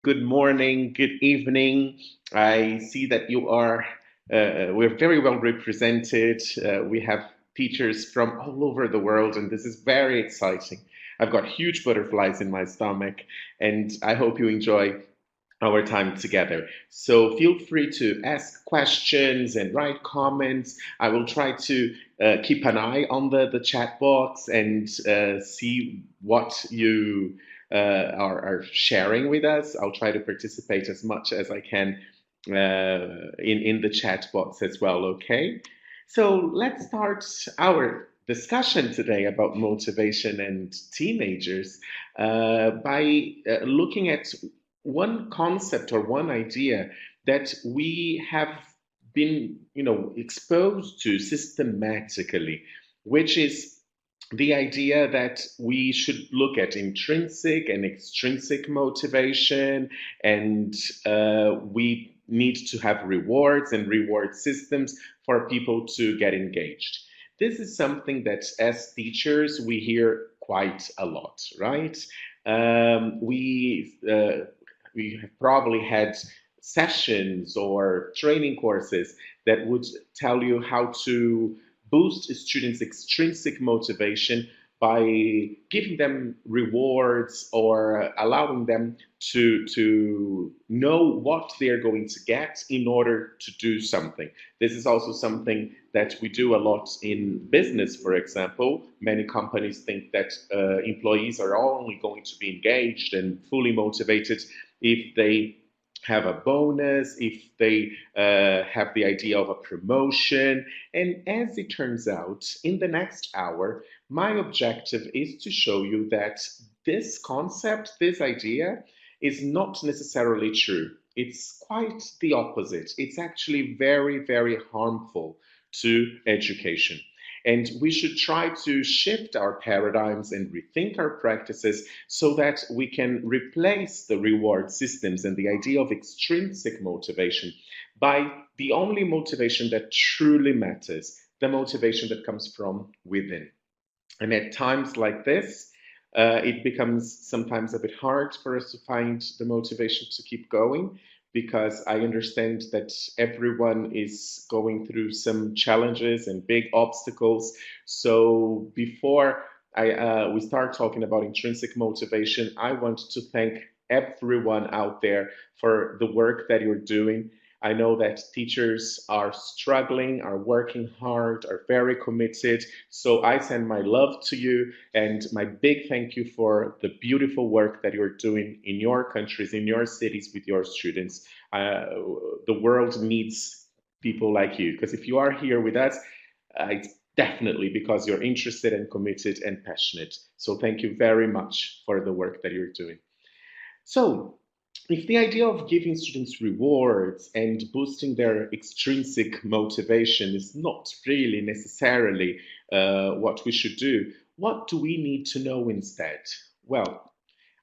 good morning, good evening. I see that we're very well represented. We have teachers from all over the world, and this is very exciting. I've got huge butterflies in my stomach, and I hope you enjoy our time together. So feel free to ask questions and write comments. I will try to keep an eye on the chat box and see what you are sharing with us. I'll try to participate as much as I can in the chat box as well, okay? So let's start our discussion today about motivation and teenagers by looking at one concept or one idea that we have been, exposed to systematically, which is the idea that we should look at intrinsic and extrinsic motivation, and we need to have rewards and reward systems for people to get engaged. This is something that, as teachers, we hear quite a lot, right? We have probably had sessions or training courses that would tell you how to boost students' extrinsic motivation by giving them rewards or allowing them to know what they're going to get in order to do something. This is also something that we do a lot in business, for example. Many companies think that employees are only going to be engaged and fully motivated if they have a bonus, if they have the idea of a promotion. And as it turns out, in the next hour, my objective is to show you that this concept, this idea, is not necessarily true. It's quite the opposite. It's actually very, very harmful to education. And we should try to shift our paradigms and rethink our practices so that we can replace the reward systems and the idea of extrinsic motivation by the only motivation that truly matters, the motivation that comes from within. And at times like this, it becomes sometimes a bit hard for us to find the motivation to keep going because I understand that everyone is going through some challenges and big obstacles. So before we start talking about intrinsic motivation, I want to thank everyone out there for the work that you're doing. I know that teachers are struggling, are working hard, are very committed. So I send my love to you and my big thank you for the beautiful work that you're doing in your countries, in your cities with your students. The world needs people like you because if you are here with us, it's definitely because you're interested and committed and passionate. So thank you very much for the work that you're doing. So, if the idea of giving students rewards and boosting their extrinsic motivation is not really necessarily what we should do, what do we need to know instead? Well,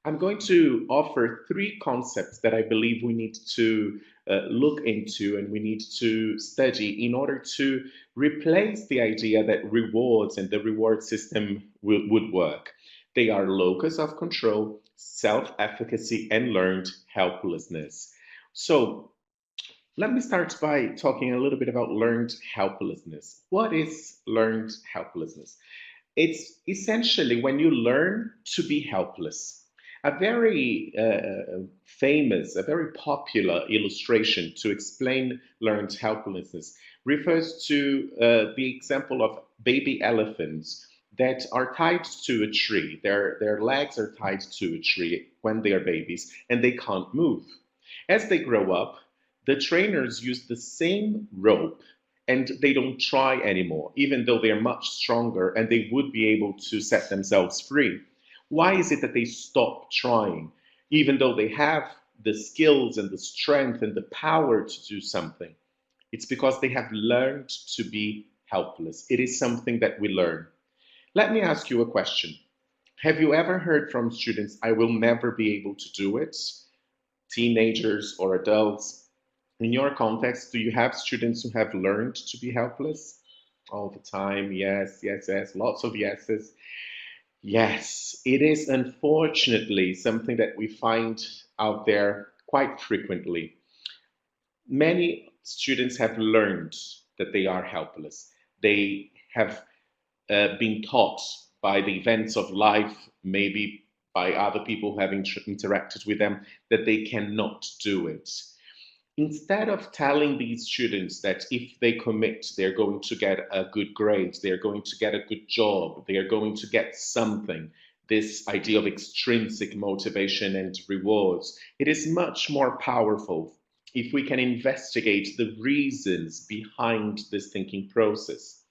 I'm going to offer three concepts that I believe we need to look into and we need to study in order to replace the idea that rewards and the reward system would work. They are locus of control, self-efficacy, and learned helplessness. So let me start by talking a little bit about learned helplessness. What is learned helplessness? It's essentially when you learn to be helpless. A very famous, a very popular illustration to explain learned helplessness refers to the example of baby elephants that are tied to a tree. Their legs are tied to a tree when they are babies and they can't move. As they grow up, the trainers use the same rope and they don't try anymore, even though they're much stronger and they would be able to set themselves free. Why is it that they stop trying, even though they have the skills and the strength and the power to do something? It's because they have learned to be helpless. It is something that we learn. Let me ask you a question. Have you ever heard from students, I will never be able to do it? Teenagers or adults? In your context, do you have students who have learned to be helpless? All the time, yes, yes, yes, lots of yeses. Yes, it is unfortunately something that we find out there quite frequently. Many students have learned that they are helpless. They have been taught by the events of life, maybe by other people who have interacted with them, that they cannot do it. Instead of telling these students that if they commit, they're going to get a good grade, they're going to get a good job, they are going to get something, this idea of extrinsic motivation and rewards, it is much more powerful if we can investigate the reasons behind this thinking process.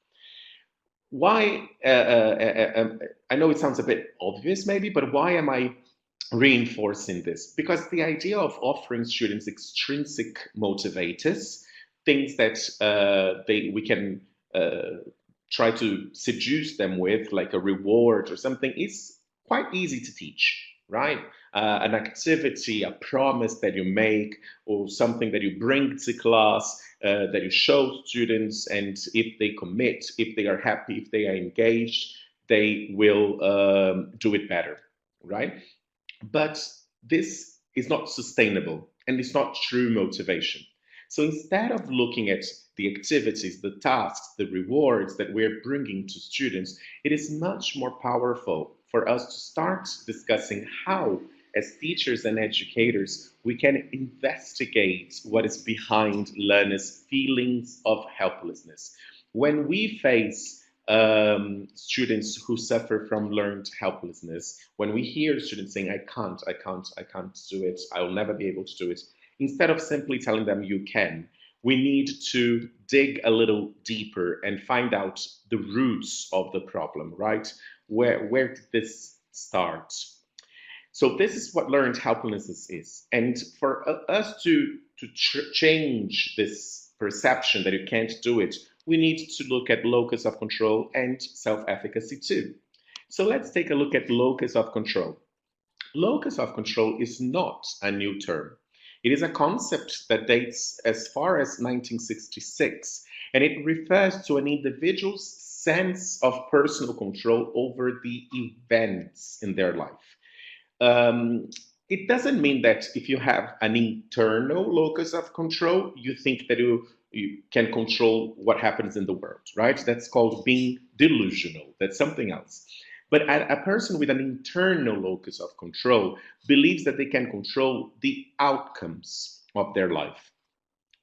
Why, I know it sounds a bit obvious maybe, but why am I reinforcing this? Because the idea of offering students extrinsic motivators, things that we can try to seduce them with, like a reward or something, is quite easy to teach, right? An activity, a promise that you make, or something that you bring to class, that you show students, and if they commit, if they are happy, if they are engaged, they will do it better, right? But this is not sustainable and it's not true motivation. So instead of looking at the activities, the tasks, the rewards that we're bringing to students, it is much more powerful for us to start discussing how, as teachers and educators, we can investigate what is behind learners' feelings of helplessness. When we face students who suffer from learned helplessness, when we hear students saying, I can't do it, I will never be able to do it, instead of simply telling them you can, we need to dig a little deeper and find out the roots of the problem, right? Where did this start? So this is what learned helplessness is. And for us to change this perception that you can't do it, we need to look at locus of control and self-efficacy too. So let's take a look at locus of control. Locus of control is not a new term. It is a concept that dates as far as 1966, and it refers to an individual's sense of personal control over the events in their life. It doesn't mean that if you have an internal locus of control, you think that you can control what happens in the world, right? That's called being delusional. That's something else. But a person with an internal locus of control believes that they can control the outcomes of their life.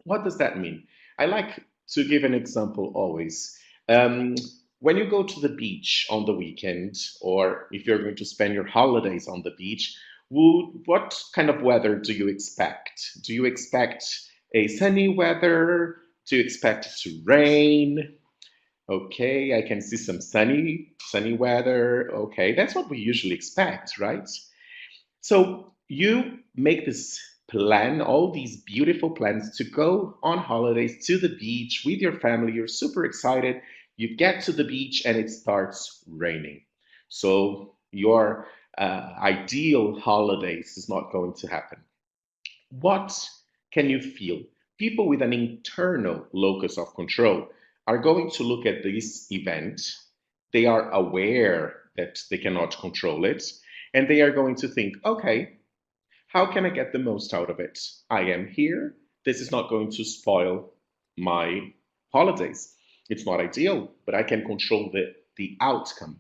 What does that mean? I like to give an example always. When you go to the beach on the weekend, or if you're going to spend your holidays on the beach, what kind of weather do you expect? Do you expect a sunny weather? Do you expect it to rain? Okay, I can see some sunny weather. Okay, that's what we usually expect, right? So you make this plan, all these beautiful plans to go on holidays to the beach with your family. You're super excited. You get to the beach and it starts raining. So your ideal holidays is not going to happen. What can you feel? People with an internal locus of control are going to look at this event. They are aware that they cannot control it, and they are going to think, okay, how can I get the most out of it? I am here. This is not going to spoil my holidays. It's not ideal, but I can control the outcome.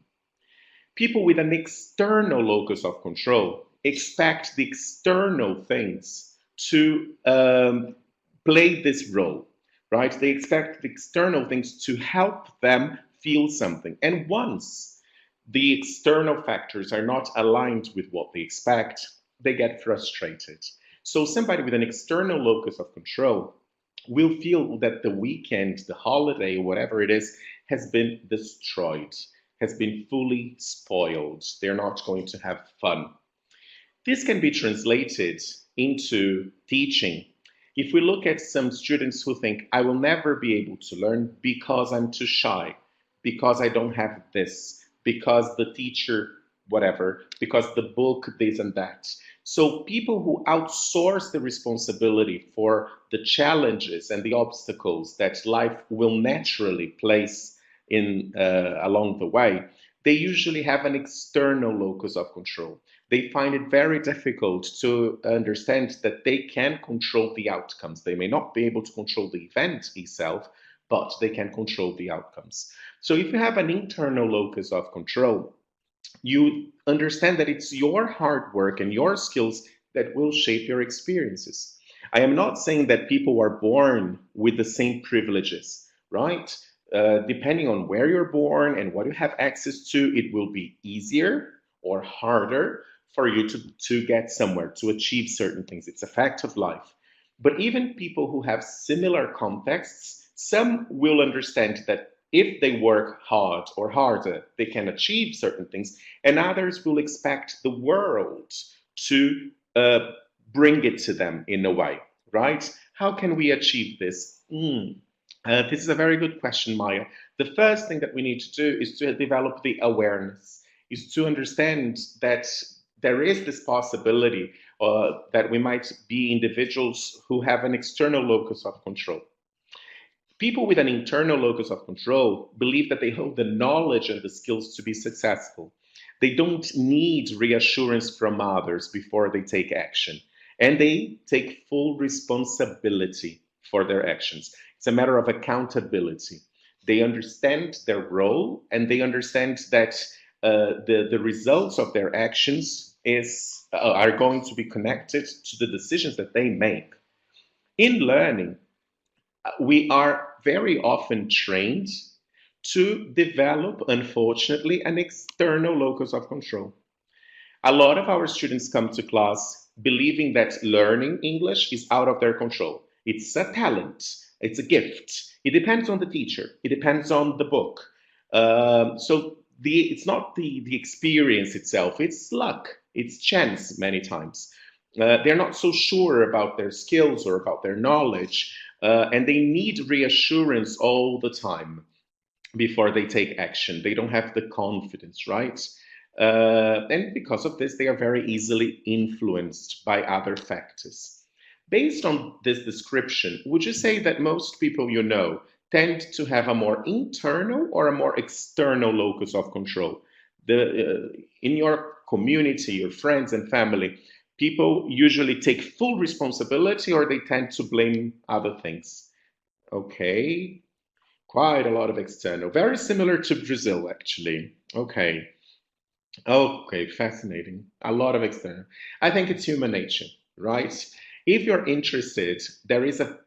People with an external locus of control expect the external things to play this role, right? They expect the external things to help them feel something. And once the external factors are not aligned with what they expect, they get frustrated. So somebody with an external locus of control will feel that the weekend, the holiday, whatever it is, has been destroyed, has been fully spoiled. They're not going to have fun. This can be translated into teaching. If we look at some students who think, I will never be able to learn because I'm too shy, because I don't have this, because the teacher, whatever, because the book, this and that. So people who outsource the responsibility for the challenges and the obstacles that life will naturally place in along the way, they usually have an external locus of control. they find it very difficult to understand that they can control the outcomes. They may not be able to control the event itself, but they can control the outcomes. So if you have an internal locus of control, you understand that it's your hard work and your skills that will shape your experiences. I am not saying that people are born with the same privileges, right? Depending on where you're born and what you have access to, it will be easier or harder for you to get somewhere, to achieve certain things. It's a fact of life. But even people who have similar contexts, some will understand that if they work hard or harder, they can achieve certain things, and others will expect the world to bring it to them in a way, right? How can we achieve this? This is a very good question, Maya. The first thing that we need to do is to develop the awareness, is to understand that there is this possibility that we might be individuals who have an external locus of control. People with an internal locus of control believe that they hold the knowledge and the skills to be successful. They don't need reassurance from others before they take action, and they take full responsibility for their actions. It's a matter of accountability. They understand their role, and they understand that the results of their actions are going to be connected to the decisions that they make. In learning, we are very often trained to develop, unfortunately, an external locus of control. A lot of our students come to class believing that learning English is out of their control. It's a talent, it's a gift. It depends on the teacher, it depends on the book. It's not the experience itself, it's luck, it's chance many times. They're not so sure about their skills or about their knowledge. And they need reassurance all the time before they take action. They don't have the confidence, right? And because of this, they are very easily influenced by other factors. Based on this description, would you say that most people you know tend to have a more internal or a more external locus of control? In your community, your friends and family, people usually take full responsibility or they tend to blame other things? Okay, quite a lot of external. Very similar to Brazil, actually. Okay, fascinating. A lot of external. I think it's human nature, right? If you're interested, there is a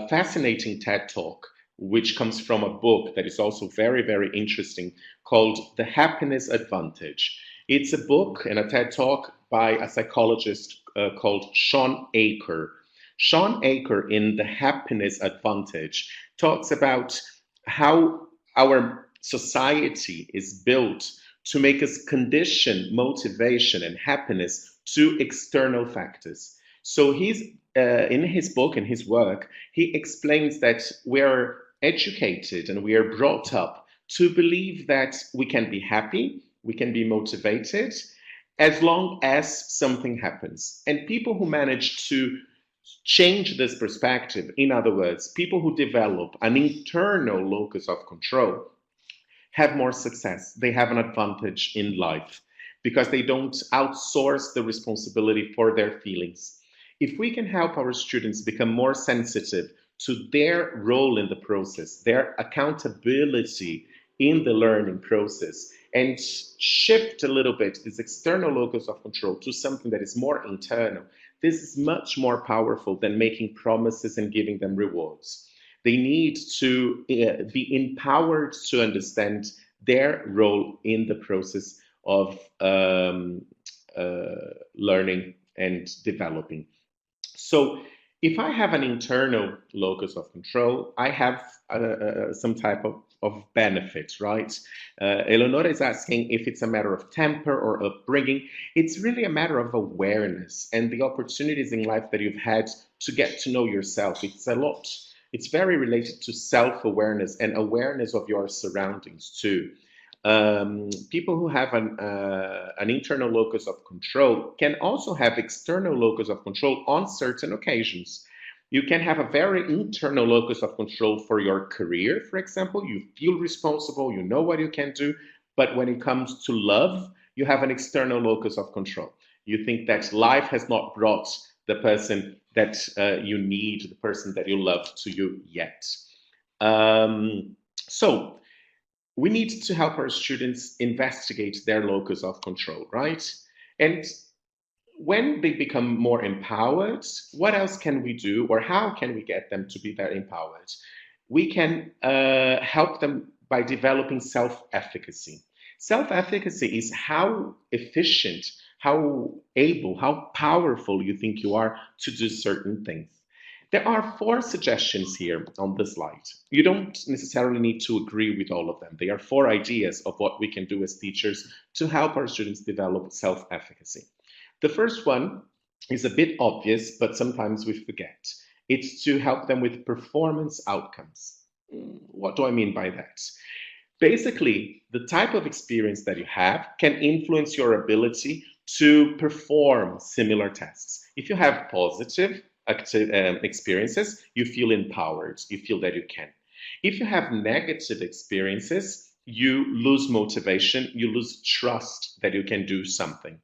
fascinating TED Talk which comes from a book that is also very, very interesting called The Happiness Advantage. It's a book and a TED Talk by a psychologist called Sean Aker. Sean Aker, in The Happiness Advantage, talks about how our society is built to make us condition motivation and happiness to external factors. So in his book and his work, he explains that we're educated and we are brought up to believe that we can be happy, we can be motivated, as long as something happens. And people who manage to change this perspective, in other words, people who develop an internal locus of control, have more success. They have an advantage in life because they don't outsource the responsibility for their feelings. If we can help our students become more sensitive to their role in the process, their accountability in the learning process, and shift a little bit this external locus of control to something that is more internal, this is much more powerful than making promises and giving them rewards. They need to be empowered to understand their role in the process of learning and developing. So if I have an internal locus of control, I have some type of benefit, right? Eleonora is asking if it's a matter of temper or upbringing. It's really a matter of awareness and the opportunities in life that you've had to get to know yourself. It's very related to self-awareness and awareness of your surroundings too. People who have an internal locus of control can also have external locus of control on certain occasions. You can have a very internal locus of control for your career, for example. You feel responsible, you know what you can do, but when it comes to love, You have an external locus of control. You think that life has not brought the person that you need, the person that you love to you yet. So we need to help our students investigate their locus of control, right? And when they become more empowered, what else can we do, or how can we get them to be very empowered? We can help them by developing self-efficacy. Self-efficacy is how efficient, how able, how powerful you think you are to do certain things. There are 4 suggestions here on the slide. You don't necessarily need to agree with all of them. They are 4 ideas of what we can do as teachers to help our students develop self-efficacy. The first one is a bit obvious, but sometimes we forget. It's to help them with performance outcomes. What do I mean by that? Basically, the type of experience that you have can influence your ability to perform similar tests. If you have positive experiences, you feel empowered, you feel that you can. If you have negative experiences, you lose motivation, you lose trust that you can do something.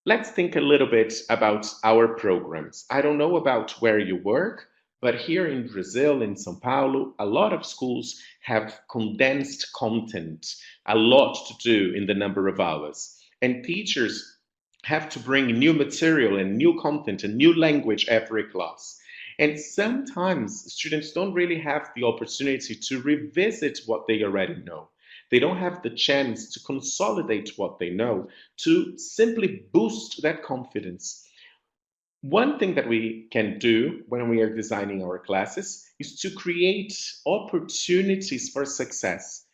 Let's think a little bit about our programs. I don't know about where you work, but here in Brazil, in São Paulo, a lot of schools have condensed content, a lot to do in the number of hours. And teachers have to bring new material and new content and new language every class. And sometimes students don't really have the opportunity to revisit what they already know. They don't have the chance to consolidate what they know, to simply boost that confidence. One thing that we can do when we are designing our classes is to create opportunities for success.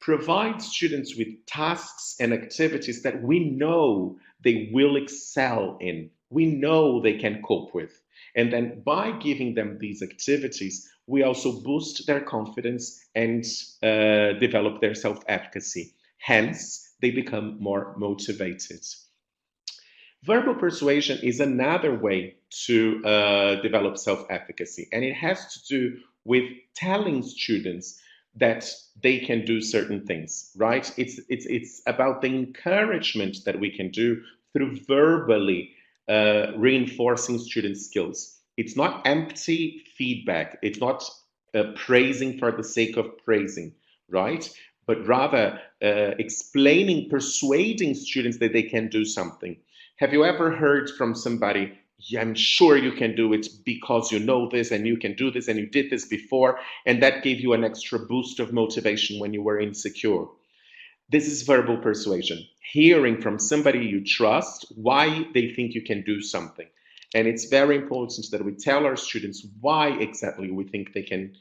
Provide students with tasks and activities that we know they will excel in, we know they can cope with. And then by giving them these activities, we also boost their confidence and develop their self-efficacy. Hence, they become more motivated. Verbal persuasion is another way to develop self-efficacy, and it has to do with telling students that they can do certain things, right? It's about the encouragement that we can do through verbally reinforcing student skills. It's not empty feedback. It's not praising for the sake of praising, right? But rather explaining, persuading students that they can do something. Have you ever heard from somebody, yeah, I'm sure you can do it because you know this and you can do this and you did this before, and that gave you an extra boost of motivation when you were insecure? This is verbal persuasion, hearing from somebody you trust why they think you can do something. And it's very important that we tell our students why exactly we think they can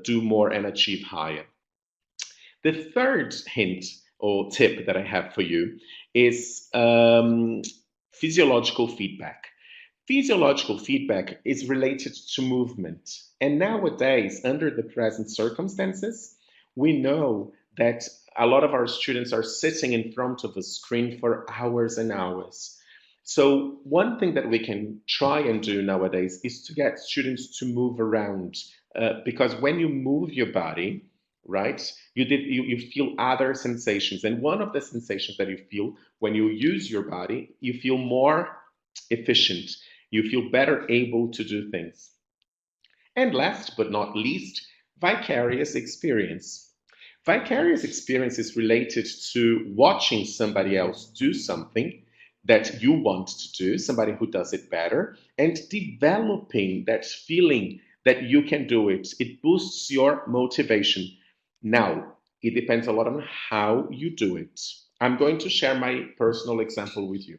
do more and achieve higher. The third hint or tip that I have for you is physiological feedback. Physiological feedback is related to movement. And nowadays, under the present circumstances, we know that a lot of our students are sitting in front of a screen for hours and hours. So one thing that we can try and do nowadays is to get students to move around, because when you move your body, right, you feel other sensations. And one of the sensations that you feel when you use your body, you feel more efficient. You feel better able to do things. And last but not least, vicarious experience. Vicarious experience is related to watching somebody else do something that you want to do, somebody who does it better, and developing that feeling that you can do it. It boosts your motivation. Now, it depends a lot on how you do it. I'm going to share my personal example with you.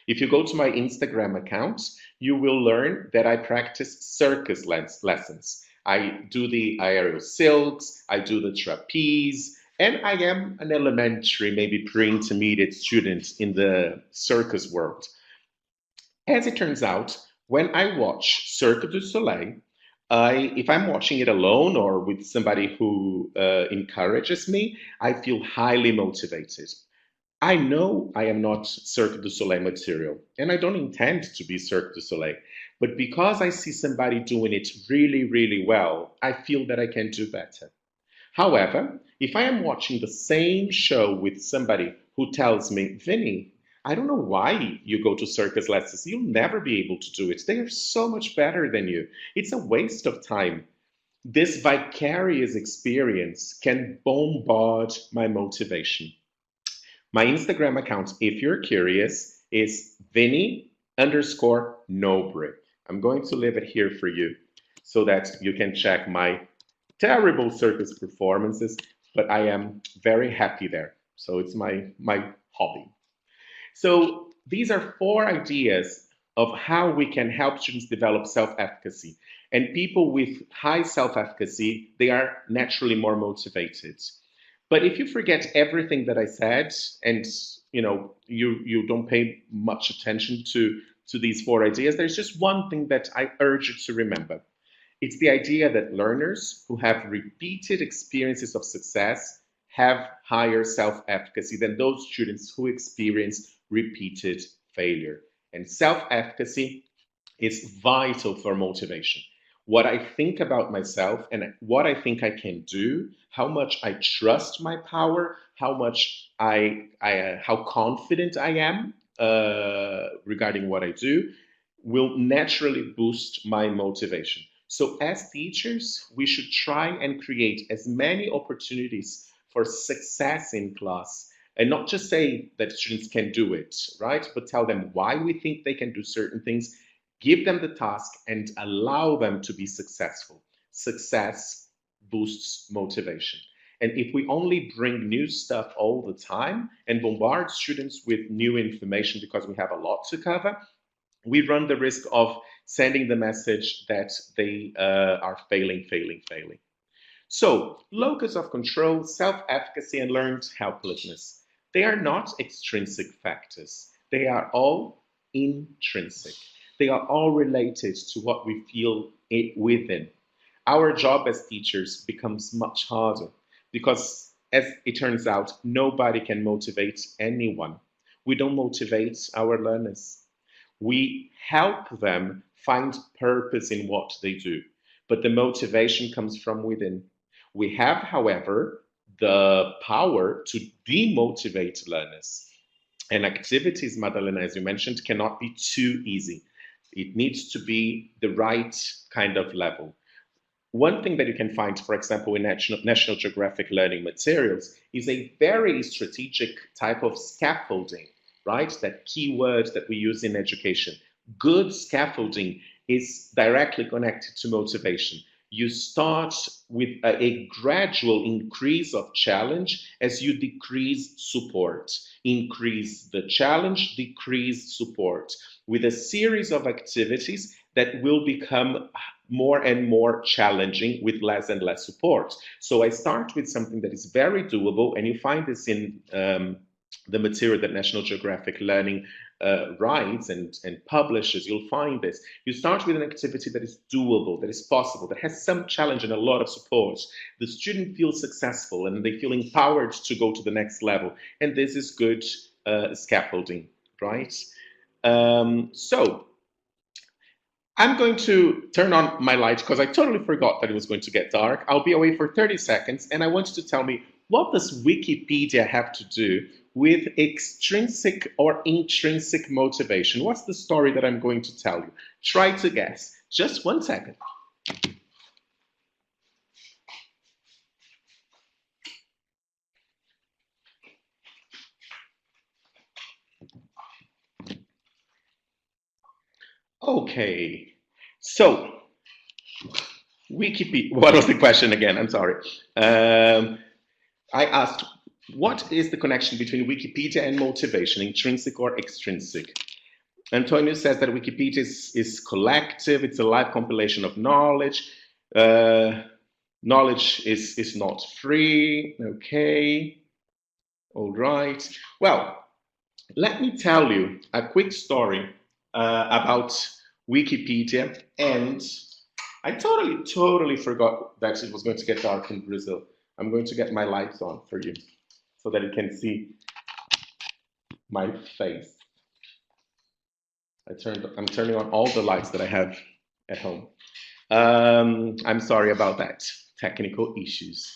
If you go to my Instagram account, you will learn that I practice circus lessons. I do the aerial silks, I do the trapeze, and I am an elementary, maybe pre-intermediate student in the circus world. As it turns out, when I watch Cirque du Soleil, if I'm watching it alone or with somebody who encourages me, I feel highly motivated. I know I am not Cirque du Soleil material, and I don't intend to be Cirque du Soleil. But because I see somebody doing it really, really well, I feel that I can do better. However, if I am watching the same show with somebody who tells me, Vinny, I don't know why you go to circus lessons. You'll never be able to do it. They are so much better than you. It's a waste of time. This vicarious experience can bombard my motivation. My Instagram account, if you're curious, is Vinny underscore Nobre. I'm going to leave it here for you so that you can check my terrible circus performances, but I am very happy there. So it's my hobby. So these are 4 ideas of how we can help students develop self-efficacy. And people with high self-efficacy, they are naturally more motivated. But if you forget everything that I said, and you don't pay much attention to these 4 ideas, there's just one thing that I urge you to remember. It's the idea that learners who have repeated experiences of success have higher self-efficacy than those students who experience repeated failure. And self-efficacy is vital for motivation. What I think about myself and what I think I can do, how much I trust my power, how much how confident I am regarding what I do, will naturally boost my motivation. So as teachers, we should try and create as many opportunities for success in class and not just say that students can do it, right? But tell them why we think they can do certain things, give them the task and allow them to be successful. Success boosts motivation. And if we only bring new stuff all the time and bombard students with new information because we have a lot to cover, we run the risk of sending the message that they are failing. So, locus of control, self-efficacy, and learned helplessness. They are not extrinsic factors. They are all intrinsic. They are all related to what we feel within. Our job as teachers becomes much harder because, as it turns out, nobody can motivate anyone. We don't motivate our learners. We help them find purpose in what they do, but the motivation comes from within. We have, however, the power to demotivate learners. And activities, Madalena, as you mentioned, cannot be too easy. It needs to be the right kind of level. One thing that you can find, for example, in National Geographic learning materials is a very strategic type of scaffolding, right? That keyword that we use in education. Good scaffolding is directly connected to motivation. You start with a gradual increase of challenge as you decrease support. Increase the challenge, decrease support, with a series of activities that will become more and more challenging with less and less support. So I start with something that is very doable, and you find this in the material that National Geographic Learning writes and publishes. You'll find this. You start with an activity that is doable, that is possible, that has some challenge and a lot of support. The student feels successful and they feel empowered to go to the next level. And this is good scaffolding, right? So I'm going to turn on my light because I totally forgot that it was going to get dark. I'll be away for 30 seconds and I want you to tell me, what does Wikipedia have to do with extrinsic or intrinsic motivation? What's the story that I'm going to tell you? Try to guess. Just 1 second. Okay, so Wikipedia, what was the question again? I'm sorry. I asked, what is the connection between Wikipedia and motivation, intrinsic or extrinsic? Antonio says that Wikipedia is collective, it's a live compilation of knowledge. Knowledge is not free, okay. All right. Well, let me tell you a quick story about Wikipedia, and I totally forgot that it was going to get dark in Brazil. I'm going to get my lights on for you so that you can see my face. I'm turning on all the lights that I have at home. I'm sorry about that, technical issues.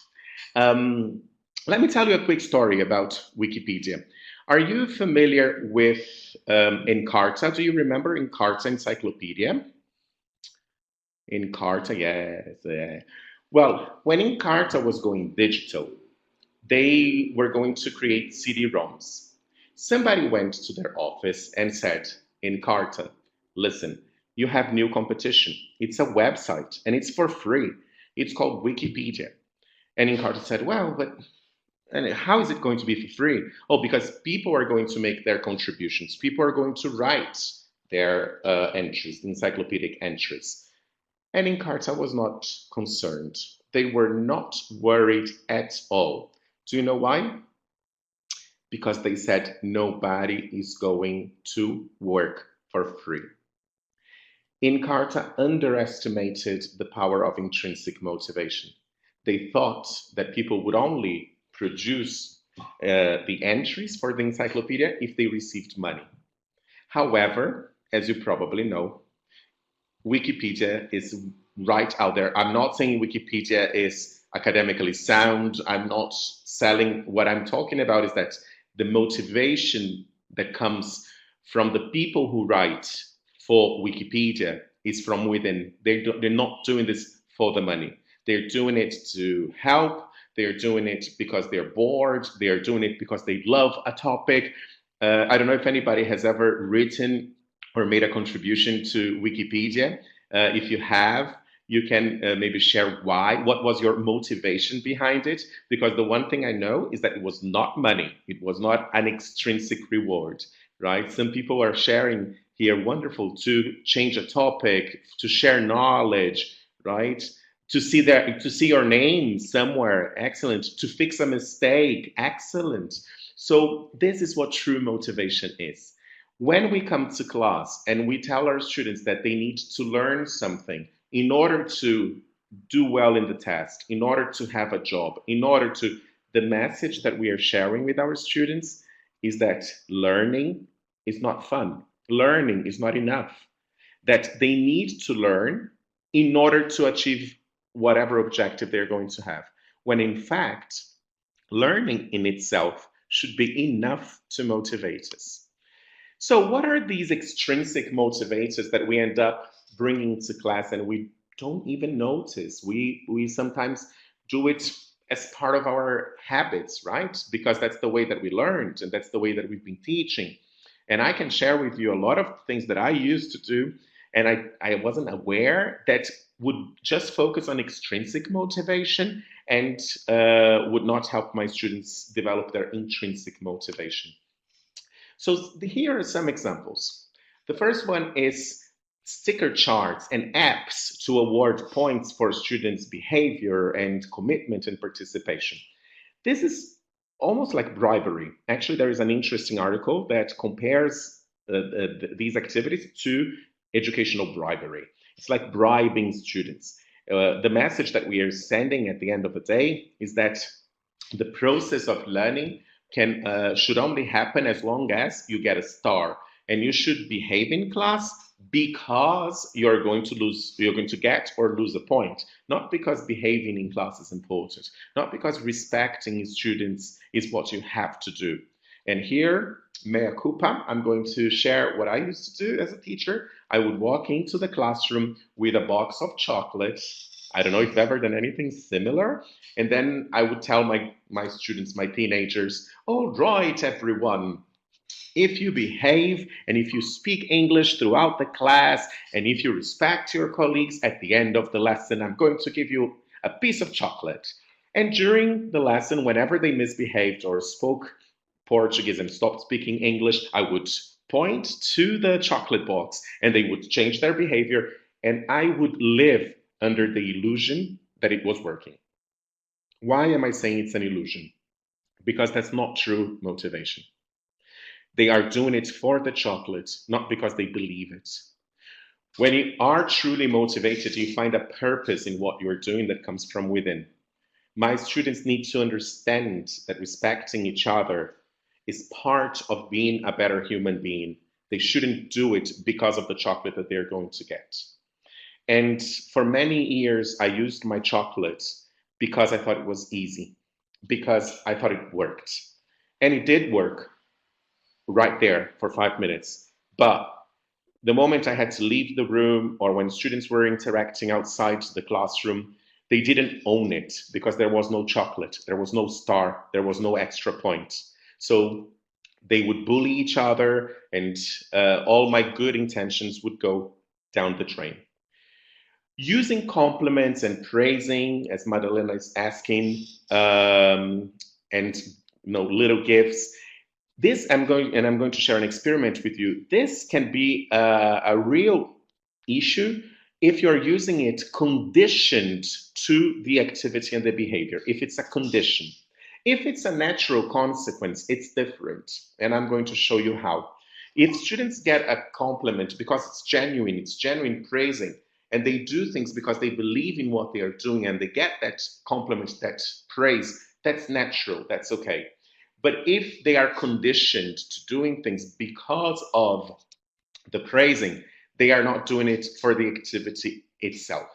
Let me tell you a quick story about Wikipedia. Are you familiar with Encarta? Do you remember Encarta Encyclopedia? Encarta, yes. Well, when Encarta was going digital, they were going to create CD-ROMs. Somebody went to their office and said, Encarta, listen, you have new competition. It's a website and it's for free. It's called Wikipedia. And Encarta said, well, but and how is it going to be for free? Oh, because people are going to make their contributions. People are going to write their entries, encyclopedic entries. And Encarta was not concerned. They were not worried at all. Do you know why? Because they said nobody is going to work for free. Encarta underestimated the power of intrinsic motivation. They thought that people would only produce the entries for the encyclopedia if they received money. However, as you probably know, Wikipedia is right out there. I'm not saying Wikipedia is academically sound. I'm not selling. What I'm talking about is that the motivation that comes from the people who write for Wikipedia is from within. They're not doing this for the money. They're doing it to help. They're doing it because they're bored. They're doing it because they love a topic. I don't know if anybody has ever written or made a contribution to Wikipedia. If you have, you can maybe share why. What was your motivation behind it? Because the one thing I know is that it was not money. It was not an extrinsic reward, right? Some people are sharing here, wonderful, to change a topic, to share knowledge, right? To see your name somewhere, excellent. To fix a mistake, excellent. So this is what true motivation is. When we come to class and we tell our students that they need to learn something in order to do well in the test, in order to have a job, the message that we are sharing with our students is that learning is not fun. Learning is not enough. That they need to learn in order to achieve whatever objective they're going to have. When in fact, learning in itself should be enough to motivate us. So what are these extrinsic motivators that we end up bringing to class and we don't even notice? We sometimes do it as part of our habits, right? Because that's the way that we learned and that's the way that we've been teaching. And I can share with you a lot of things that I used to do and I wasn't aware that would just focus on extrinsic motivation and would not help my students develop their intrinsic motivation. So here are some examples. The first one is sticker charts and apps to award points for students' behavior and commitment and participation. This is almost like bribery. Actually, there is an interesting article that compares these activities to educational bribery. It's like bribing students. The message that we are sending at the end of the day is that the process of learning should only happen as long as you get a star, and you should behave in class because you're going to get or lose a point, not because behaving in class is important, not because respecting students is what you have to do. And here, mea culpa, I'm going to share what I used to do as a teacher. I would walk into the classroom with a box of chocolates. I don't know if you've ever done anything similar. And then I would tell my students, my teenagers, all right, everyone, if you behave and if you speak English throughout the class and if you respect your colleagues, at the end of the lesson, I'm going to give you a piece of chocolate. And during the lesson, whenever they misbehaved or spoke Portuguese and stopped speaking English, I would point to the chocolate box and they would change their behavior and I would live under the illusion that it was working. Why am I saying it's an illusion? Because that's not true motivation. They are doing it for the chocolate, not because they believe it. When you are truly motivated, you find a purpose in what you're doing that comes from within. My students need to understand that respecting each other is part of being a better human being. They shouldn't do it because of the chocolate that they're going to get. And for many years, I used my chocolate because I thought it was easy, because I thought it worked. And it did work. right there for 5 minutes. But the moment I had to leave the room or when students were interacting outside the classroom, they didn't own it because there was no chocolate, there was no star, there was no extra point. So they would bully each other, and all my good intentions would go down the drain. Using compliments and praising, as Madalena is asking, and little gifts. This I'm going to share an experiment with you. This can be a real issue if you're using it conditioned to the activity and the behavior. If it's a condition, if it's a natural consequence, it's different, and I'm going to show you how. If students get a compliment because it's genuine praising, and they do things because they believe in what they are doing, and they get that compliment, that praise, that's natural, that's okay. But if they are conditioned to doing things because of the praising, they are not doing it for the activity itself.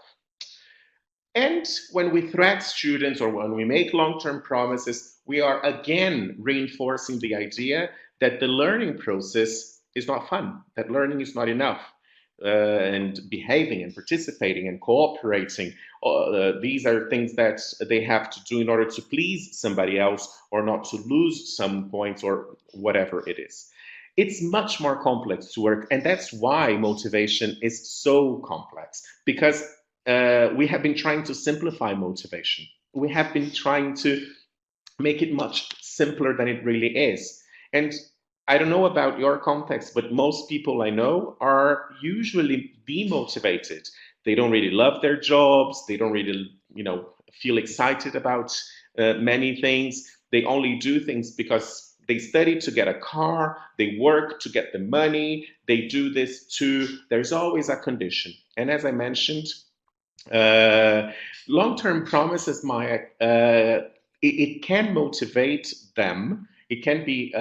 And when we threat students or when we make long-term promises, we are again reinforcing the idea that the learning process is not fun, that learning is not enough. And behaving and participating and cooperating, these are things that they have to do in order to please somebody else or not to lose some points or whatever it is. It's much more complex to work, and that's why motivation is so complex, because we have been trying to simplify motivation. We have been trying to make it much simpler than it really is. And I don't know about your context, but most people I know are usually demotivated. They don't really love their jobs. They don't really, feel excited about many things. They only do things because they study to get a car. They work to get the money. They do this too. There's always a condition. And as I mentioned, long-term promises, Maya, it can motivate them. It can be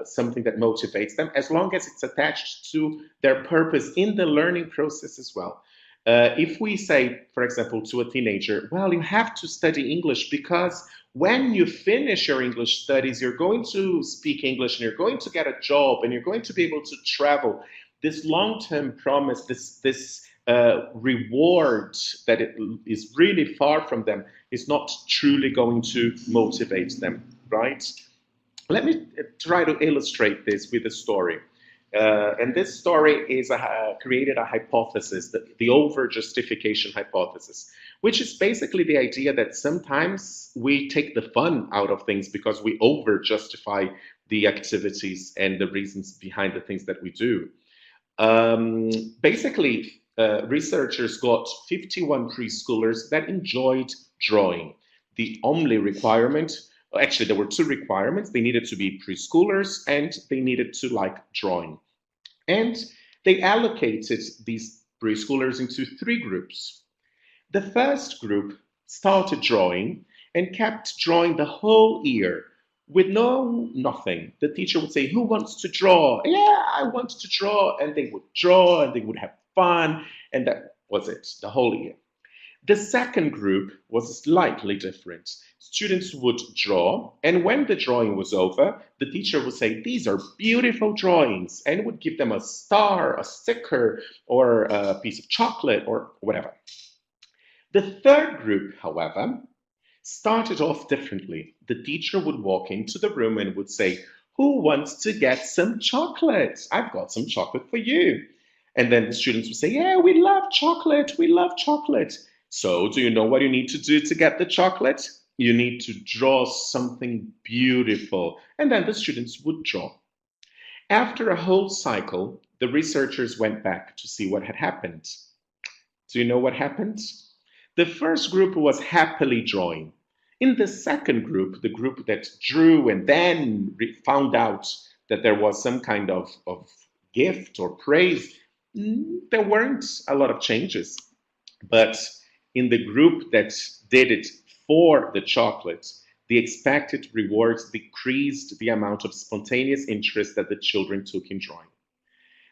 something that motivates them as long as it's attached to their purpose in the learning process as well. If we say, for example, to a teenager, well, you have to study English because when you finish your English studies, you're going to speak English and you're going to get a job and you're going to be able to travel. This long-term promise, this reward that it is really far from them is not truly going to motivate them, right? Let me try to illustrate this with a story. And this story is created a hypothesis, the over-justification hypothesis, which is basically the idea that sometimes we take the fun out of things because we over-justify the activities and the reasons behind the things that we do. Basically, researchers got 51 preschoolers that enjoyed drawing. The only requirement, actually, there were two requirements. They needed to be preschoolers and they needed to like drawing. And they allocated these preschoolers into three groups. The first group started drawing and kept drawing the whole year with nothing. The teacher would say, who wants to draw? Yeah, I want to draw. And they would draw and they would have fun. And that was it, the whole year. The second group was slightly different. Students would draw, and when the drawing was over, the teacher would say, these are beautiful drawings, and would give them a star, a sticker, or a piece of chocolate, or whatever. The third group, however, started off differently. The teacher would walk into the room and would say, who wants to get some chocolate? I've got some chocolate for you. And then the students would say, yeah, we love chocolate, we love chocolate. So do you know what you need to do to get the chocolate? You need to draw something beautiful. And then the students would draw. After a whole cycle, the researchers went back to see what had happened. Do you know what happened? The first group was happily drawing. In the second group, the group that drew and then found out that there was some kind of gift or praise, there weren't a lot of changes. But in the group that did it for the chocolate, the expected rewards decreased the amount of spontaneous interest that the children took in drawing.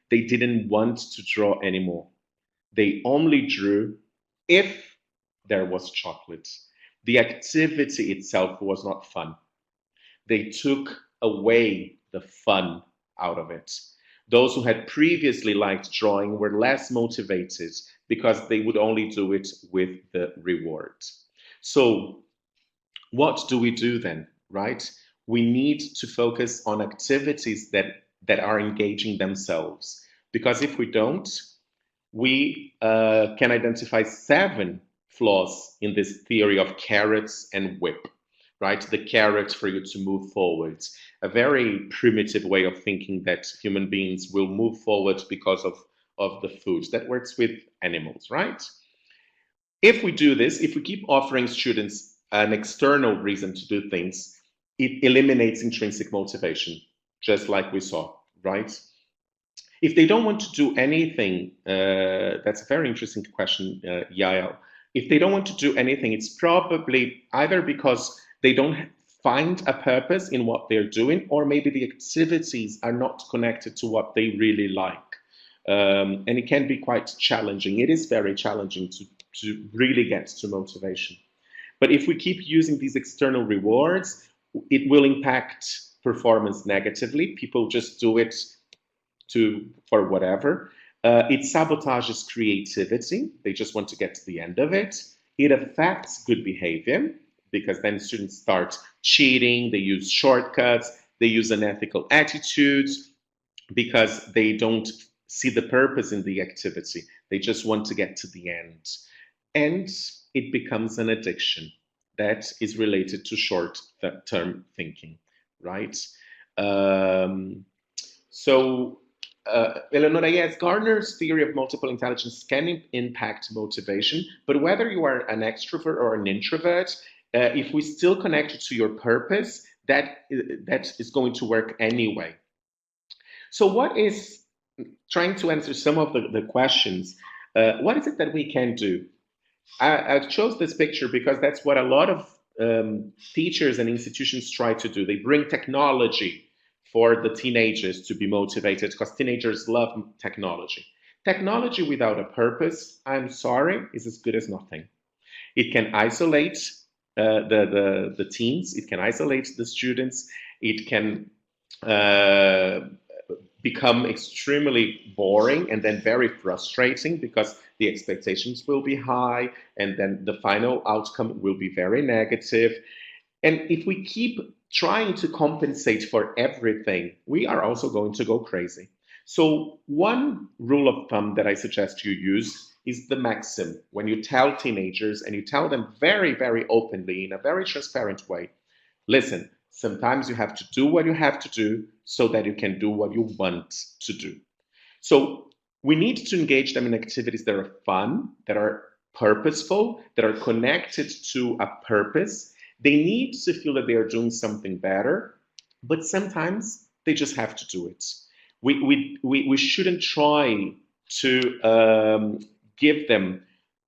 They didn't want to draw anymore. They only drew if there was chocolate. The activity itself was not fun. They took away the fun out of it. Those who had previously liked drawing were less motivated because they would only do it with the reward. So what do we do then, right? We need to focus on activities that are engaging themselves. Because if we don't, we can identify 7 flaws in this theory of carrots and whip, right? The carrot for you to move forward. A very primitive way of thinking that human beings will move forward because of the food. That works with animals, right? If we do this, if we keep offering students an external reason to do things, it eliminates intrinsic motivation, just like we saw, right? If they don't want to do anything, that's a very interesting question, Yael. If they don't want to do anything, it's probably either because they don't find a purpose in what they're doing, or maybe the activities are not connected to what they really like. And it can be quite challenging. It is very challenging to really get to motivation. But if we keep using these external rewards, it will impact performance negatively. People just do it for whatever. It sabotages creativity. They just want to get to the end of it. It affects good behavior because then students start cheating, they use shortcuts, they use unethical attitudes because they don't see the purpose in the activity. They just want to get to the end. And it becomes an addiction that is related to short-term thinking, right? Eleonora, yes, Gardner's theory of multiple intelligence can impact motivation, but whether you are an extrovert or an introvert, if we still connect it to your purpose, that is going to work anyway. So what is, trying to answer some of the questions, what is it that we can do? I chose this picture because that's what a lot of teachers and institutions try to do. They bring technology for the teenagers to be motivated because teenagers love technology. Technology without a purpose, I'm sorry, is as good as nothing. It can isolate the teens, it can isolate the students, it can become extremely boring and then very frustrating because the expectations will be high and then the final outcome will be very negative. And if we keep trying to compensate for everything, we are also going to go crazy. So one rule of thumb that I suggest you use is the maxim. When you tell teenagers and you tell them very, very openly in a very transparent way, listen, sometimes you have to do what you have to do so that you can do what you want to do. So we need to engage them in activities that are fun, that are purposeful, that are connected to a purpose. They need to feel that they are doing something better, but sometimes they just have to do it. We shouldn't try to give them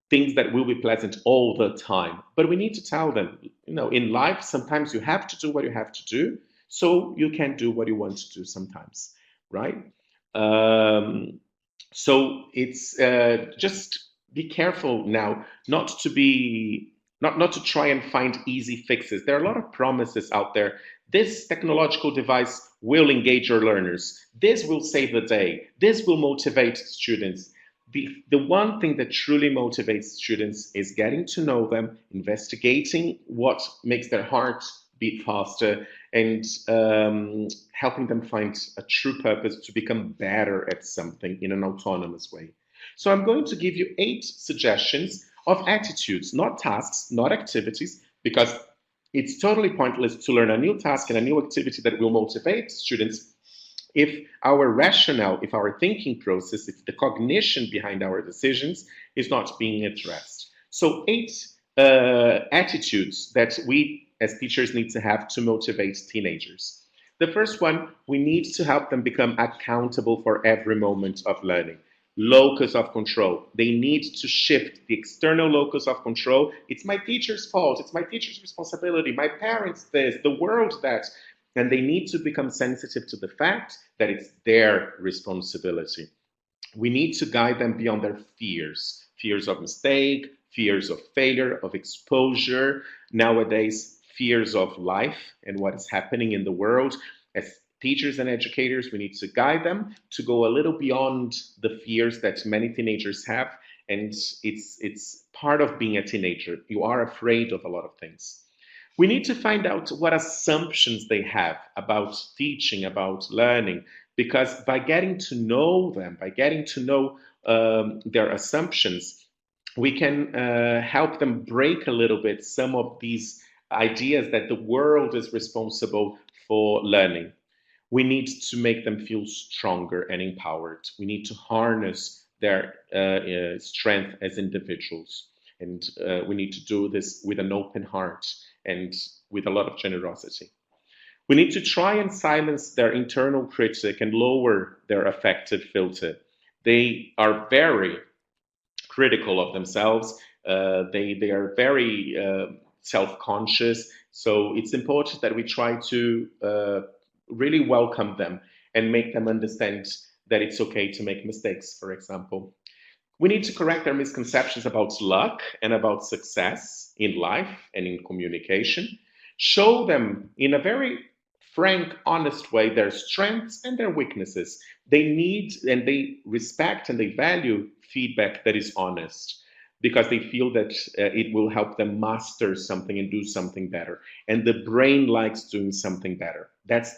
things that will be pleasant all the time, but we need to tell them, in life, sometimes you have to do what you have to do, so you can do what you want to do sometimes, right? So it's just be careful now not to try and find easy fixes. There are a lot of promises out there. This technological device will engage your learners. This will save the day. This will motivate students. The one thing that truly motivates students is getting to know them, investigating what makes their heart beat faster, and helping them find a true purpose to become better at something in an autonomous way. So I'm going to give you 8 suggestions of attitudes, not tasks, not activities, because it's totally pointless to learn a new task and a new activity that will motivate students if our rationale, if our thinking process, if the cognition behind our decisions is not being addressed. So 8 attitudes that we as teachers need to have to motivate teenagers. The first one, we need to help them become accountable for every moment of learning. Locus of control. They need to shift the external locus of control. It's my teacher's fault. It's my teacher's responsibility. My parents this, the world that. And they need to become sensitive to the fact that it's their responsibility. We need to guide them beyond their fears. Fears of mistake, fears of failure, of exposure. Nowadays, fears of life and what is happening in the world. As teachers and educators, we need to guide them to go a little beyond the fears that many teenagers have. And it's part of being a teenager. You are afraid of a lot of things. We need to find out what assumptions they have about teaching, about learning, because by getting to know them, by getting to know their assumptions, we can help them break a little bit some of these ideas that the world is responsible for learning. We need to make them feel stronger and empowered. We need to harness their strength as individuals. And we need to do this with an open heart and with a lot of generosity. We need to try and silence their internal critic and lower their affective filter. They are very critical of themselves. They are very self-conscious. So it's important that we try to really welcome them and make them understand that it's okay to make mistakes, for example. We need to correct their misconceptions about luck and about success in life and in communication. Show them in a very frank, honest way their strengths and their weaknesses. They need and they respect and they value feedback that is honest because they feel that it will help them master something and do something better. And the brain likes doing something better. That's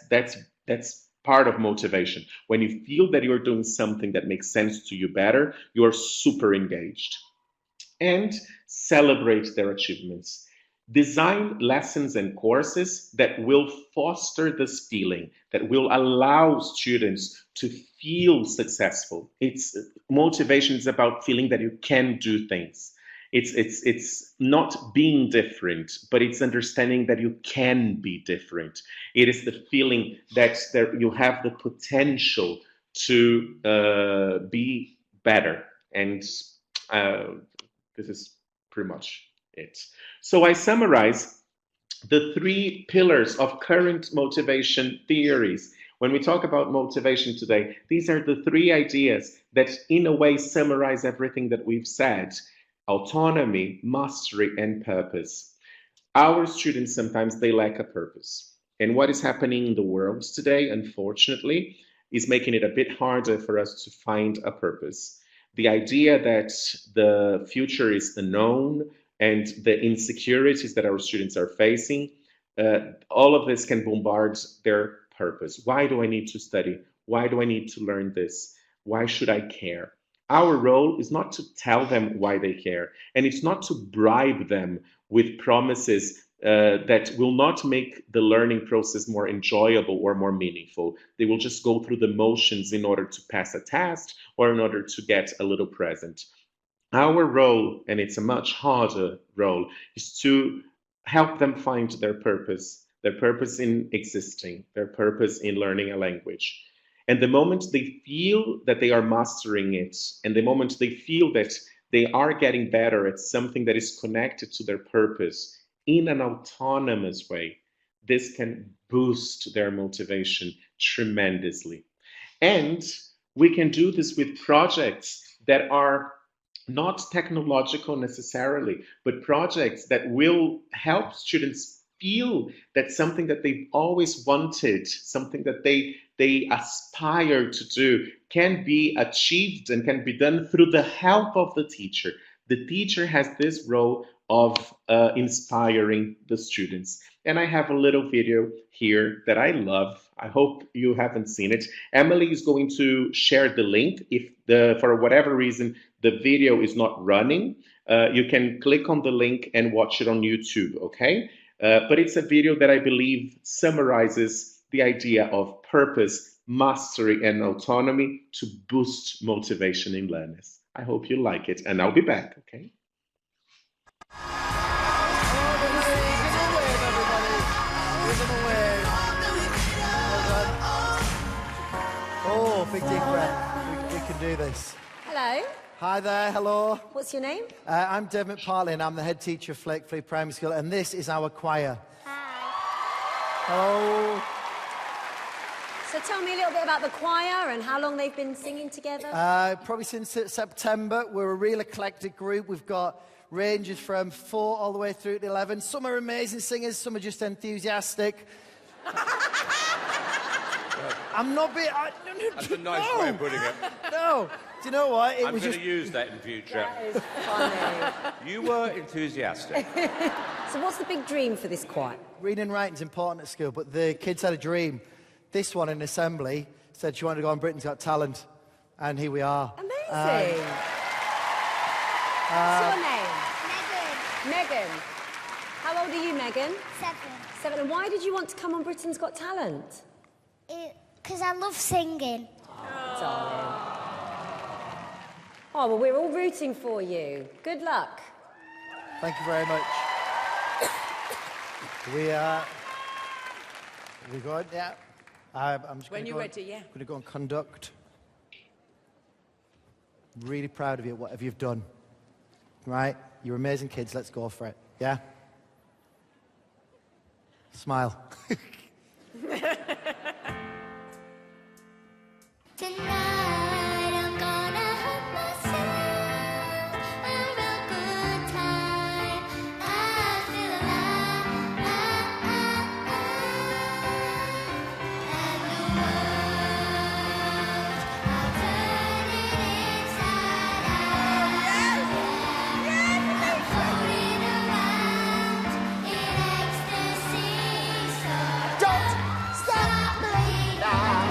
part of motivation. When you feel that you're doing something that makes sense to you better, you are super engaged. And celebrate their achievements. Design lessons and courses that will foster this feeling, that will allow students to feel successful. Motivation is about feeling that you can do things. It's not being different, but it's understanding that you can be different. It is the feeling that you have the potential to be better. And this is pretty much it. So I summarize the 3 pillars of current motivation theories. When we talk about motivation today, these are the 3 ideas that in a way summarize everything that we've said: autonomy, mastery, and purpose. Our students, sometimes they lack a purpose. And what is happening in the world today, unfortunately, is making it a bit harder for us to find a purpose. The idea that the future is unknown and the insecurities that our students are facing, all of this can bombard their purpose. Why do I need to study? Why do I need to learn this? Why should I care? Our role is not to tell them why they care, and it's not to bribe them with promises that will not make the learning process more enjoyable or more meaningful. They will just go through the motions in order to pass a test or in order to get a little present. Our role, and it's a much harder role, is to help them find their purpose in existing, their purpose in learning a language. And the moment they feel that they are mastering it, and the moment they feel that they are getting better at something that is connected to their purpose in an autonomous way, this can boost their motivation tremendously. And we can do this with projects that are not technological necessarily, but projects that will help students feel that something that they've always wanted, something that they aspire to do, can be achieved and can be done through the help of the teacher. The teacher has this role of inspiring the students. And I have a little video here that I love. I hope you haven't seen it. Emily is going to share the link. If for whatever reason the video is not running, you can click on the link and watch it on YouTube, okay? But it's a video that I believe summarizes the idea of purpose, mastery, and autonomy to boost motivation in learners. I hope you like it, and I'll be back, okay? Oh, big deep breath. We can do this. Hello. Hi there, hello. What's your name? I'm David McPartlin. I'm the head teacher of Flakefree Primary School, and this is our choir. Hi. Hello. So tell me a little bit about the choir and how long they've been singing together. Probably since September. We're a real eclectic group. We've got ranges from 4 all the way through to 11. Some are amazing singers, some are just enthusiastic. I'm not being... That's a nice way of putting it. No. Do you know what? I'm going to use that in future. That is funny. You were enthusiastic. So what's the big dream for this choir? Reading and writing's important at school, but the kids had a dream. This one in assembly said she wanted to go on Britain's Got Talent, and here we are. Amazing. What's your name? Megan. How old are you, Megan? 7. 7. And why did you want to come on Britain's Got Talent? Because I love singing. Darling. Oh, well, we're all rooting for you. Good luck. Thank you very much. We got, yeah. I'm just When gonna you're go ready, yeah. I'm going to go and conduct. Really proud of you, whatever you've done. Right? You're amazing kids. Let's go for it. Yeah? Smile. Tonight I'm gonna have myself a real good time. I feel alive, and the world, I'll turn it inside out. I'm floating around in ecstasy, so don't stop me now.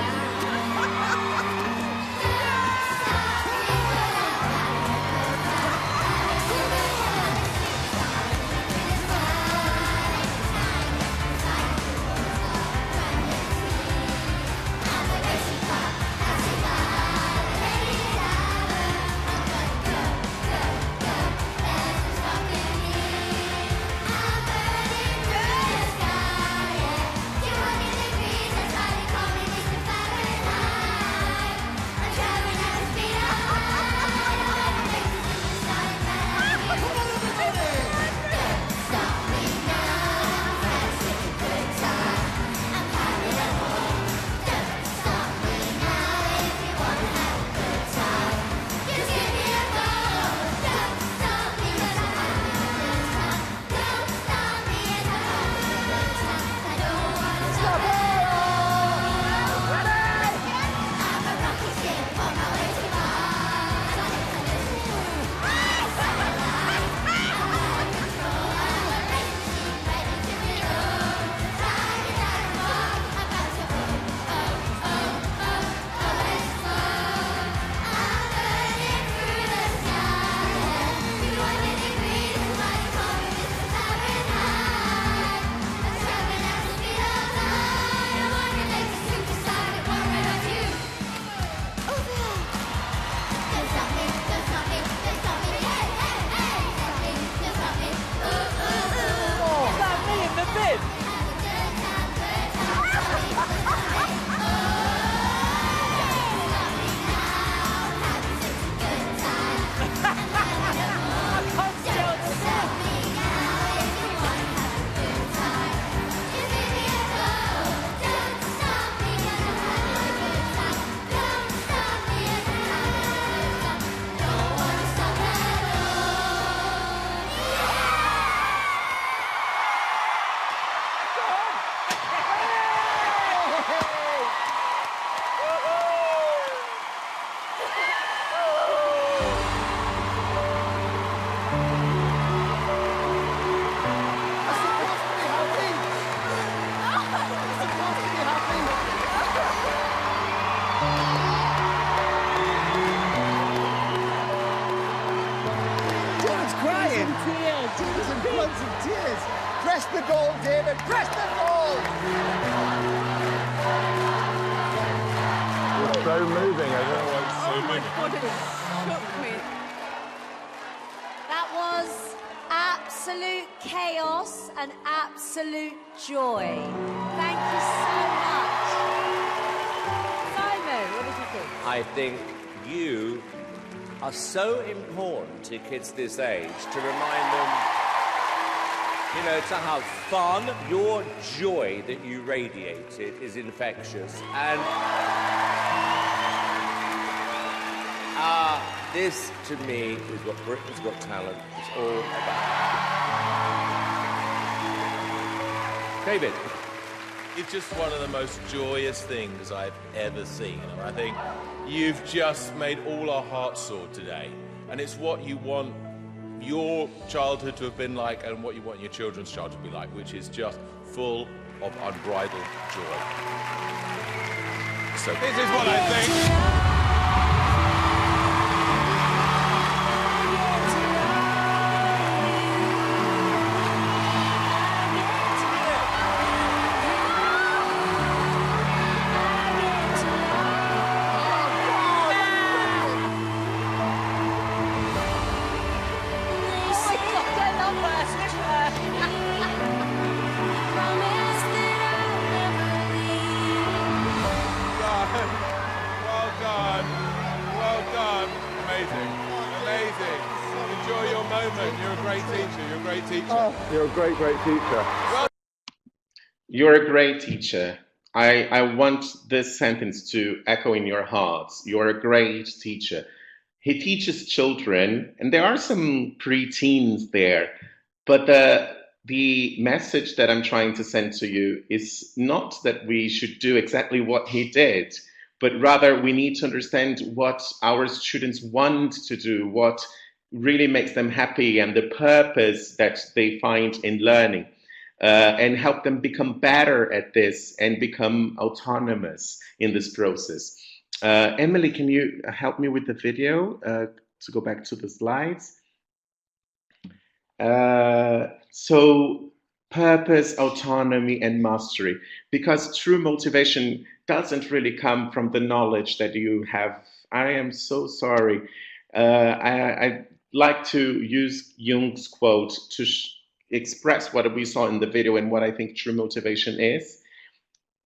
Press the goal, David! Press the goal! It's so moving, I don't know what's so moving. God, it shook me. That was absolute chaos and absolute joy. Thank you so much. Simon, what did you think? I think you are so important to kids this age to remind them, you know, to have fun. Your joy that you radiated is infectious. And this, to me, is what Britain's Got Talent is all about. David. it's just one of the most joyous things I've ever seen. And I think you've just made all our hearts soar today. And it's what you want your childhood to have been like and what you want your children's childhood to be like, which is just full of unbridled joy. So this is what I think. Enjoy your moment. You're a great teacher. You're a great teacher. You're a great, great teacher. You're a great teacher. I want this sentence to echo in your hearts. You're a great teacher. He teaches children, and there are some pre-teens there, but the message that I'm trying to send to you is not that we should do exactly what he did, but rather we need to understand what our students want to do, what really makes them happy, and the purpose that they find in learning, and help them become better at this and become autonomous in this process. Emily, can you help me with the video to go back to the slides? So purpose, autonomy, and mastery, because true motivation doesn't really come from the knowledge that you have. I am so sorry. I like to use Jung's quote to express what we saw in the video and what I think true motivation is.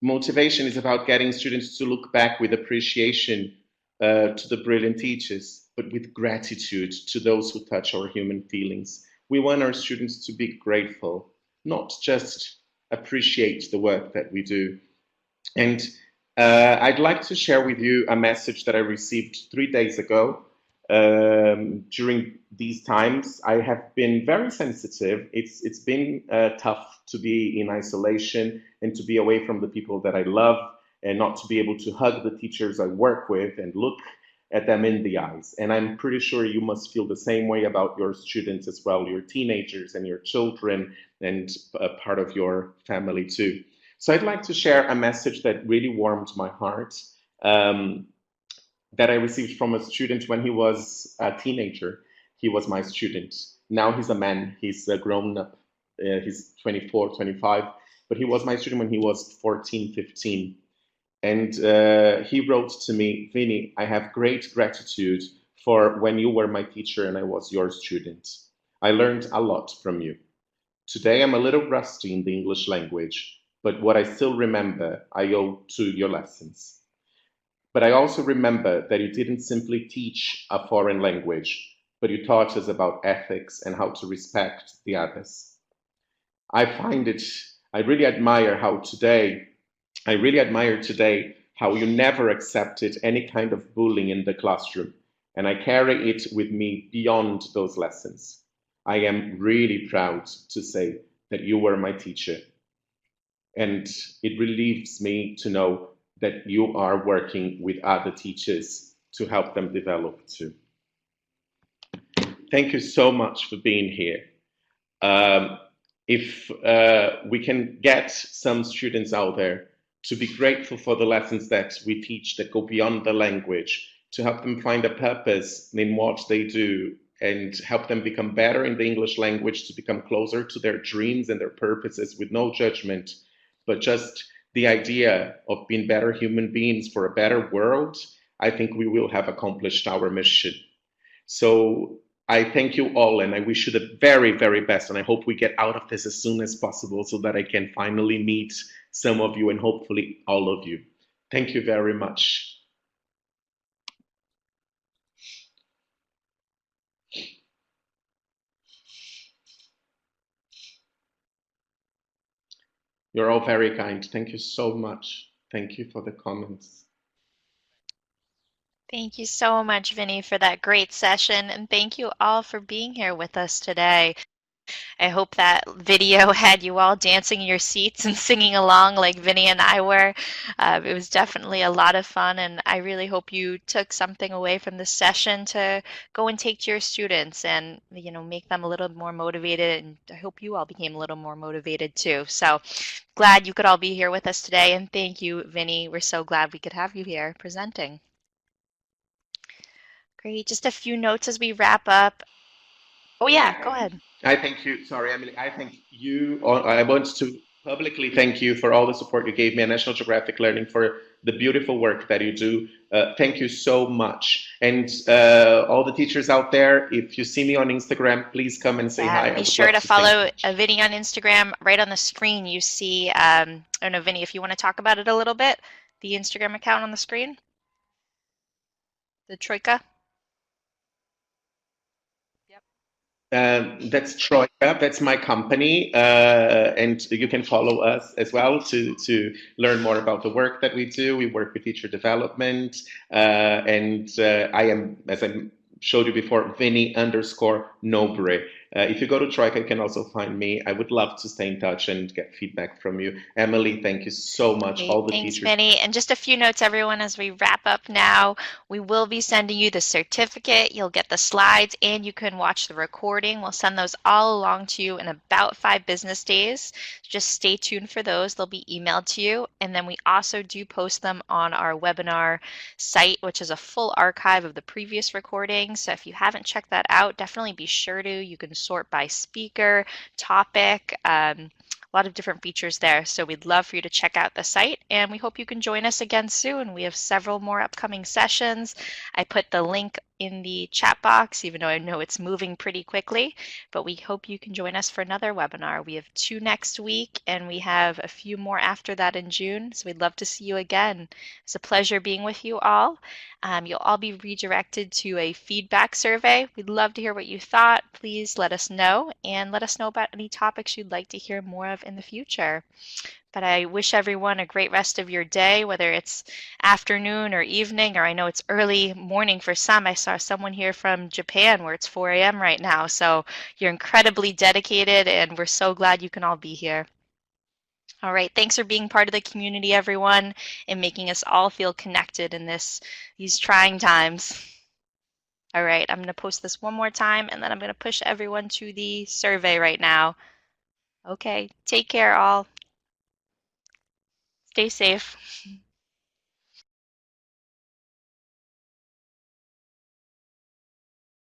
Motivation is about getting students to look back with appreciation to the brilliant teachers, but with gratitude to those who touch our human feelings. We want our students to be grateful, not just appreciate the work that we do. And I'd like to share with you a message that I received 3 days ago. During these times, I have been very sensitive. It's been tough to be in isolation and to be away from the people that I love and not to be able to hug the teachers I work with and look at them in the eyes. And I'm pretty sure you must feel the same way about your students as well, your teenagers and your children and a part of your family too. So I'd like to share a message that really warmed my heart. That I received from a student when he was a teenager. He was my student. Now he's a man, he's grown up, he's 24, 25, but he was my student when he was 14, 15. And he wrote to me, Vinny, I have great gratitude for when you were my teacher and I was your student. I learned a lot from you. Today I'm a little rusty in the English language, but what I still remember, I owe to your lessons. But I also remember that you didn't simply teach a foreign language, but you taught us about ethics and how to respect the others. I really admire today how you never accepted any kind of bullying in the classroom, and I carry it with me beyond those lessons. I am really proud to say that you were my teacher, and it relieves me to know that you are working with other teachers to help them develop too. Thank you so much for being here. If we can get some students out there to be grateful for the lessons that we teach that go beyond the language, to help them find a purpose in what they do and help them become better in the English language, to become closer to their dreams and their purposes with no judgment, but just the idea of being better human beings for a better world, I think we will have accomplished our mission. So I thank you all and I wish you the very, very best. And I hope we get out of this as soon as possible so that I can finally meet some of you and hopefully all of you. Thank you very much. You're all very kind. Thank you so much. Thank you for the comments. Thank you so much, Vinny, for that great session. And thank you all for being here with us today. I hope that video had you all dancing in your seats and singing along like Vinny and I were. It was definitely a lot of fun, and I really hope you took something away from this session to go and take to your students and, you know, make them a little more motivated. And I hope you all became a little more motivated too. So glad you could all be here with us today, and thank you, Vinny. We're so glad we could have you here presenting. Great. Just a few notes as we wrap up. Oh yeah, go ahead. I thank you. Sorry, Emily. I thank you. I want to publicly thank you for all the support you gave me at National Geographic Learning for the beautiful work that you do. Thank you so much. And all the teachers out there, if you see me on Instagram, please come and say hi. I Be would sure love to stay in follow touch. Vinny on Instagram. Right on the screen, you see, I don't know, Vinny, if you want to talk about it a little bit, the Instagram account on the screen, the Troika. That's Troika. That's my company, and you can follow us as well to learn more about the work that we do. We work with teacher development, and I am, as I showed you before, Vinny underscore Nobre. If you go to Troika, you can also find me. I would love to stay in touch and get feedback from you. Emily, thank you so much. Great. All the Thanks, teachers. Vinny. And just a few notes, everyone, as we wrap up now. We will be sending you the certificate. You'll get the slides and you can watch the recording. We'll send those all along to you in about 5 business days. Just stay tuned for those. They'll be emailed to you. And then we also do post them on our webinar site, which is a full archive of the previous recordings. So if you haven't checked that out, definitely be sure to. You can sort by speaker, topic, a lot of different features there. So we'd love for you to check out the site, and we hope you can join us again soon. We have several more upcoming sessions. I put the link in the chat box, even though I know it's moving pretty quickly, but we hope you can join us for another webinar. We have 2 next week, and we have a few more after that in June, so we'd love to see you again. It's a pleasure being with you all. You'll all be redirected to a feedback survey. We'd love to hear what you thought. Please let us know, and let us know about any topics you'd like to hear more of in the future. But I wish everyone a great rest of your day, whether it's afternoon or evening, or I know it's early morning for some. I saw someone here from Japan where it's 4 a.m. right now. So you're incredibly dedicated, and we're so glad you can all be here. All right, thanks for being part of the community, everyone, and making us all feel connected in these trying times. All right, I'm going to post this one more time, and then I'm going to push everyone to the survey right now. Okay, take care, all. Stay safe.